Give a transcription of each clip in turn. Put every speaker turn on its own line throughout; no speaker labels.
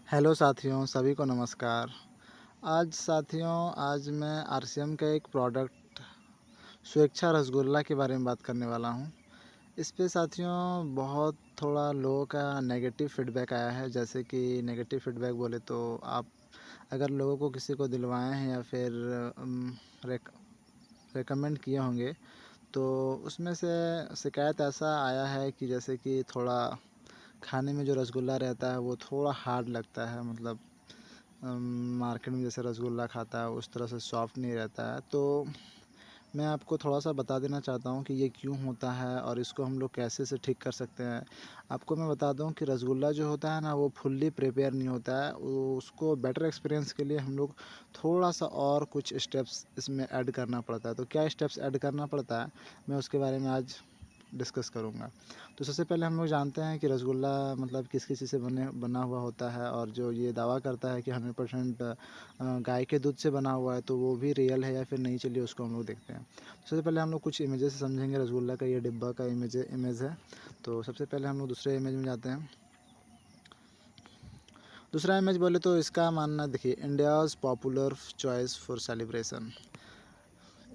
Hello साथियों, सभी को नमस्कार। आज मैं आरसीएम का एक प्रोडक्ट स्वेच्छा रसगुल्ला के बारे में बात करने वाला हूँ। इस पे साथियों बहुत थोड़ा लोगों का नेगेटिव फीडबैक आया है। जैसे कि नेगेटिव फीडबैक बोले तो आप अगर लोगों को किसी को दिलवाए हैं या फिर रेक रेकमेंड किए होंगे, तो उसमें से शिकायत ऐसा आया है कि जैसे कि थोड़ा खाने में जो रसगुल्ला रहता है वो थोड़ा हार्ड लगता है। मतलब मार्केट में जैसे रसगुल्ला खाता है उस तरह से सॉफ्ट नहीं रहता है। तो मैं आपको थोड़ा सा बता देना चाहता हूँ कि ये क्यों होता है और इसको हम लोग कैसे से ठीक कर सकते हैं। आपको मैं बता दूँ कि रसगुल्ला जो होता है ना, वो फुल्ली प्रिपेयर नहीं होता है। उसको बेटर एक्सपीरियंस के लिए हम लोग थोड़ा सा और कुछ स्टेप्स इसमें ऐड करना पड़ता है। तो क्या स्टेप्स ऐड करना पड़ता है, मैं उसके बारे में आज डिस्कस करूँगा। तो सबसे पहले हम लोग जानते हैं कि रसगुल्ला मतलब किस किस चीज़ से बना हुआ होता है, और जो ये दावा करता है कि 100% गाय के दूध से बना हुआ है, तो वो भी रियल है या फिर नहीं, चलिए उसको हम लोग देखते हैं। सबसे पहले हम लोग कुछ इमेजेस से समझेंगे। रसगुल्ला का ये डिब्बा का इमेज है। तो सबसे पहले हम लोग दूसरे इमेज में जाते हैं। दूसरा इमेज बोले तो इसका मानना देखिए, India's popular choice for celebration.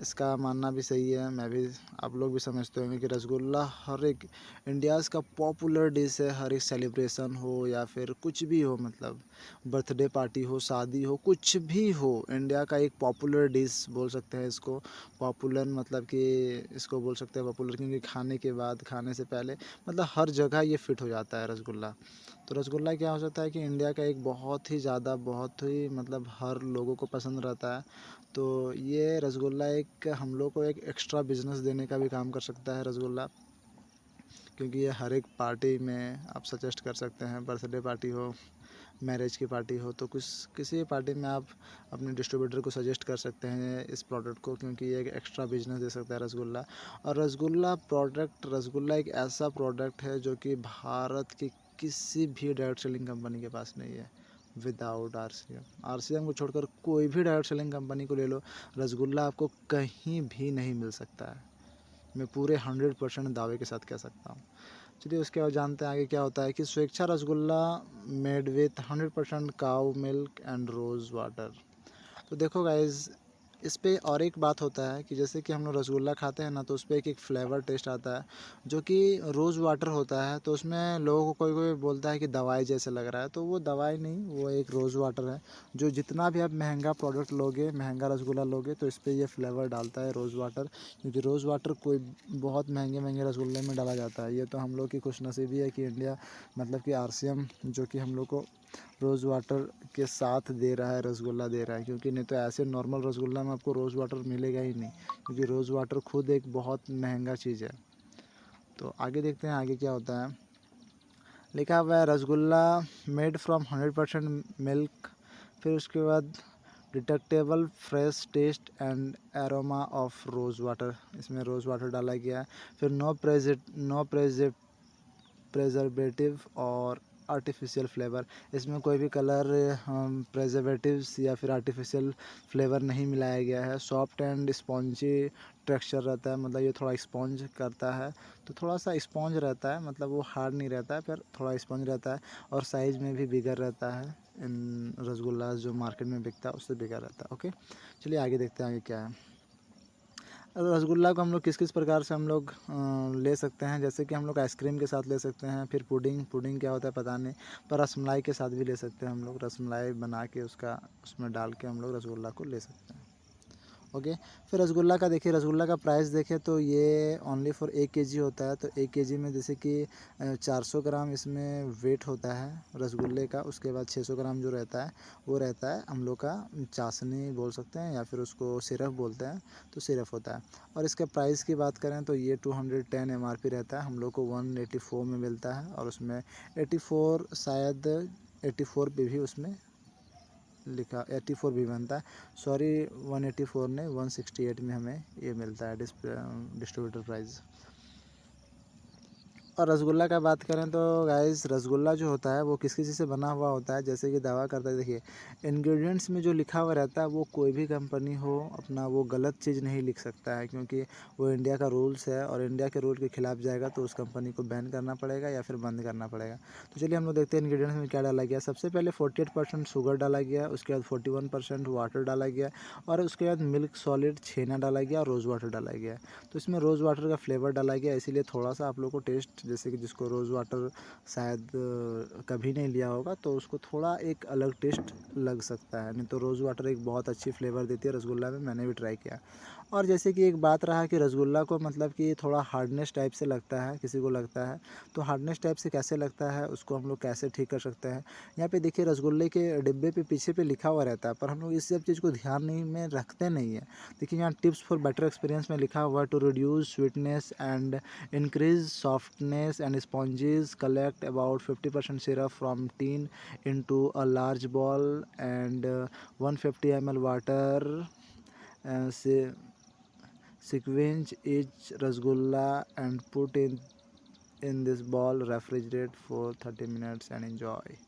इसका मानना भी सही है। मैं भी, आप लोग भी समझते होंगे कि रसगुल्ला हर एक इंडियाज़ का पॉपुलर डिश है। हर एक सेलिब्रेशन हो या फिर कुछ भी हो, मतलब बर्थडे पार्टी हो, शादी हो, कुछ भी हो, इंडिया का एक पॉपुलर डिश बोल सकते हैं इसको। पॉपुलर मतलब कि इसको बोल सकते हैं पॉपुलर, क्योंकि खाने के बाद, खाने से पहले, मतलब हर जगह ये फिट हो जाता है रसगुल्ला। तो रसगुल्ला क्या हो जाता है कि इंडिया का एक बहुत ही ज़्यादा, बहुत ही मतलब हर लोगों को पसंद रहता है। तो ये रसगुल्ला एक हम लोग को एक एक्स्ट्रा बिजनेस देने का भी काम कर सकता है रसगुल्ला, क्योंकि ये हर एक पार्टी में आप सजेस्ट कर सकते हैं। बर्थडे पार्टी हो, मैरिज की पार्टी हो, तो कुछ किसी भी पार्टी में आप अपने डिस्ट्रीब्यूटर को सजेस्ट कर सकते हैं इस प्रोडक्ट को, क्योंकि ये एक एक्स्ट्रा बिजनेस दे सकता है रसगुल्ला। और रसगुल्ला एक ऐसा प्रोडक्ट है जो कि भारत की किसी भी डायरेक्ट सेलिंग कंपनी के पास नहीं है। विदाउट आर सी एम को छोड़कर कोई भी डायरेक्ट सेलिंग कंपनी को ले लो, रसगुल्ला आपको कहीं भी नहीं मिल सकता है। मैं पूरे 100% दावे के साथ कह सकता हूँ। चलिए उसके बाद जानते हैं आगे क्या होता है कि स्वेच्छा rasgulla made with 100% cow milk and rose water. तो देखो गाइज़, इस पे और एक बात होता है कि जैसे कि हम लोग रसगुल्ला खाते हैं ना, तो उस पे एक फ्लेवर टेस्ट आता है जो कि रोज़ वाटर होता है। तो उसमें लोगों को कोई कोई बोलता है कि दवाई जैसे लग रहा है, तो वो दवाई नहीं, वो एक रोज़ वाटर है। जो जितना भी आप महंगा प्रोडक्ट लोगे, महंगा रसगुल्ला लोगे, तो इस पर ये फ्लेवर डालता है रोज़ वाटर। क्योंकि रोज़ वाटर कोई बहुत महंगे महंगे रसगुल्ले में डाला जाता है। ये तो हम लोग की खुशनसीबी है कि इंडिया, मतलब कि आरसीएम जो कि हम लोग को रोज़ वाटर के साथ दे रहा है, रसगुल्ला दे रहा है। क्योंकि नहीं तो ऐसे नॉर्मल रसगुल्ला में आपको रोज़ वाटर मिलेगा ही नहीं, क्योंकि रोज़ वाटर खुद एक बहुत महंगा चीज़ है। तो आगे देखते हैं आगे क्या होता है। लिखा हुआ है रसगुल्ला मेड फ्रॉम 100% मिल्क। फिर उसके बाद detectable fresh taste and aroma of rose water, इसमें रोज़ वाटर डाला गया है। फिर नो प्रेजर्वेटिव और आर्टिफिशियल फ्लेवर, इसमें कोई भी कलर, प्रेजर्वेटिव्स या फिर आर्टिफिशियल फ्लेवर नहीं मिलाया गया है। सॉफ्ट एंड स्पॉन्जी टेक्सचर रहता है, मतलब ये थोड़ा स्पॉन्ज करता है, तो थोड़ा सा स्पॉन्ज रहता है, मतलब वो हार्ड नहीं रहता है, पर थोड़ा स्पॉन्ज रहता है। और साइज़ में भी बिगर रहता है। इन रसगुल्ला जो मार्केट में बिकता है उससे बिगर रहता है। ओके, चलिए आगे देखते हैं आगे क्या है। रसगुल्ला को हम लोग किस किस प्रकार से हम लोग ले सकते हैं। जैसे कि हम लोग आइसक्रीम के साथ ले सकते हैं। फिर पुडिंग क्या होता है पता नहीं, पर रसमलाई के साथ भी ले सकते हैं हम लोग। रसमलाई बना के उसका उसमें डाल के हम लोग रसगुल्ला को ले सकते हैं। ओके, फिर रसगुल्ला का देखिए, रसगुल्ला का प्राइस देखें तो ये ओनली फॉर 1 kg होता है। तो 1 kg में जैसे कि 400 ग्राम इसमें वेट होता है रसगुल्ले का। उसके बाद 600 ग्राम जो रहता है वो रहता है हम लोग का चाशनी बोल सकते हैं, या फिर उसको सिरप बोलते हैं, तो सिरप होता है। और इसके प्राइस की बात करें तो ये 210 MRP रहता है। हम लोग को 184 में मिलता है, और उसमें 84 शायद 84 पे भी उसमें लिखा 84 भी बनता है। सॉरी, 184 ने 168 में हमें ये मिलता है डिस्ट्रीब्यूटर प्राइस। और रसगुल्ला का बात करें तो गाइस रसगुल्ला जो होता है वो किस किस चीज़ से बना हुआ होता है, जैसे कि दावा करता है। देखिए इंग्रेडिएंट्स में जो लिखा हुआ रहता है वो कोई भी कंपनी हो अपना वो गलत चीज़ नहीं लिख सकता है, क्योंकि वो इंडिया का रूल्स है और इंडिया के रूल के खिलाफ जाएगा तो उस कंपनी को बैन करना पड़ेगा या फिर बंद करना पड़ेगा। तो चलिए हम लोग देखते हैं इंग्रेडिएंट्स में क्या डाला गया। सबसे पहले 48% शुगर डाला गया, उसके बाद 41% वाटर डाला गया और उसके बाद मिल्क सॉलिड छेना डाला गया और रोज़ वाटर डाला गया। तो इसमें रोज़ वाटर का फ्लेवर डाला गया, इसीलिए थोड़ा सा आप लोग को टेस्ट, जैसे कि जिसको रोज़ वाटर शायद कभी नहीं लिया होगा तो उसको थोड़ा एक अलग टेस्ट लग सकता है, नहीं तो रोज़ वाटर एक बहुत अच्छी फ्लेवर देती है रसगुल्ला में, मैंने भी ट्राई किया। और जैसे कि एक बात रहा कि रसगुल्ला को मतलब कि थोड़ा हार्डनेस टाइप से लगता है, किसी को लगता है, तो हार्डनेस टाइप से कैसे लगता है उसको हम लोग कैसे ठीक कर सकते हैं। यहाँ पे देखिए रसगुल्ले के डिब्बे पे पीछे पे लिखा हुआ रहता है, पर हम लोग इस सब चीज़ को ध्यान नहीं में रखते नहीं है। देखिए यहाँ टिप्स फॉर बेटर एक्सपीरियंस में लिखा हुआ है to reduce sweetness and increase softness and sponges collect about 50% syrup from tin into a large ball and 150 ml water, say sequence each rasgulla and put in this ball, refrigerate for 30 minutes and enjoy।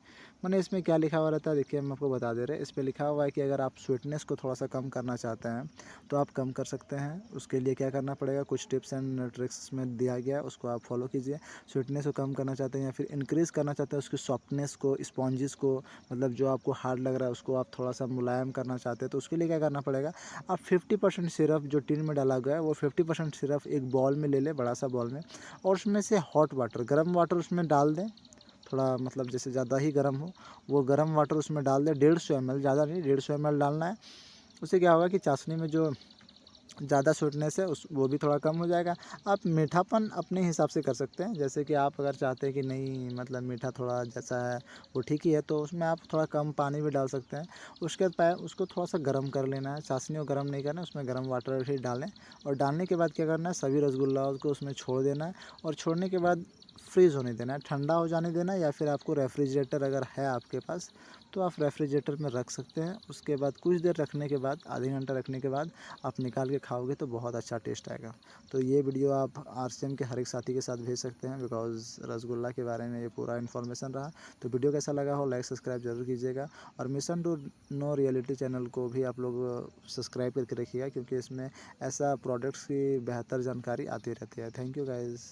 मैंने इसमें क्या लिखा हुआ रहता है देखिए हम आपको बता दे रहे हैं। इस पे लिखा हुआ है कि अगर आप स्वीटनेस को थोड़ा सा कम करना चाहते हैं तो आप कम कर सकते हैं। उसके लिए क्या करना पड़ेगा, कुछ टिप्स एंड ट्रिक्स में दिया गया है, उसको आप फॉलो कीजिए। स्वीटनेस को कम करना चाहते हैं या फिर इंक्रीज़ करना चाहते हैं उसकी सॉफ्टनेस को, स्पॉन्जेस को, मतलब जो आपको हार्ड लग रहा है उसको आप थोड़ा सा मुलायम करना चाहते हैं तो उसके लिए क्या करना पड़ेगा, आप 50% सिरप जो टिन में डाला गया है वो 50% सिरप एक बॉल में ले लें, बड़ा सा बॉल में, और उसमें से हॉट वाटर, गर्म वाटर उसमें डाल दें। थोड़ा मतलब जैसे ज़्यादा ही गर्म हो, वो गर्म वाटर उसमें डाल दें 150 ml, ज़्यादा नहीं 150 ml डालना है। उससे क्या होगा कि चाशनी में जो ज़्यादा स्वीटनेस है उस वो भी थोड़ा कम हो जाएगा। आप मीठापन अपने हिसाब से कर सकते हैं, जैसे कि आप अगर चाहते हैं कि नहीं मतलब मीठा थोड़ा जैसा है वो ठीक ही है तो उसमें आप थोड़ा कम पानी भी डाल सकते हैं। उसके बाद उसको थोड़ा सा गर्म कर लेना है, चाशनी को गर्म नहीं करना है, उसमें गर्म वाटर ही डालें और डालने के बाद क्या करना है, सभी रसगुल्लाओं को उसमें छोड़ देना है और छोड़ने के बाद फ्रीज़ होने देना है, ठंडा हो जाने देना है, या फिर आपको रेफ्रिजरेटर अगर है आपके पास तो आप रेफ्रिजरेटर में रख सकते हैं। उसके बाद कुछ देर रखने के बाद, आधे घंटा रखने के बाद आप निकाल के खाओगे तो बहुत अच्छा टेस्ट आएगा। तो ये वीडियो आप आरसीएम के हर एक साथी के साथ भेज सकते हैं, बिकॉज़ रसगुल्ला के बारे में ये पूरा इन्फॉर्मेशन रहा। तो वीडियो कैसा लगा हो लाइक सब्सक्राइब जरूर कीजिएगा और mission to know reality channel को भी आप लोग सब्सक्राइब करके रखिएगा, क्योंकि इसमें ऐसा प्रोडक्ट्स की बेहतर जानकारी आती रहती है। Thank you guys.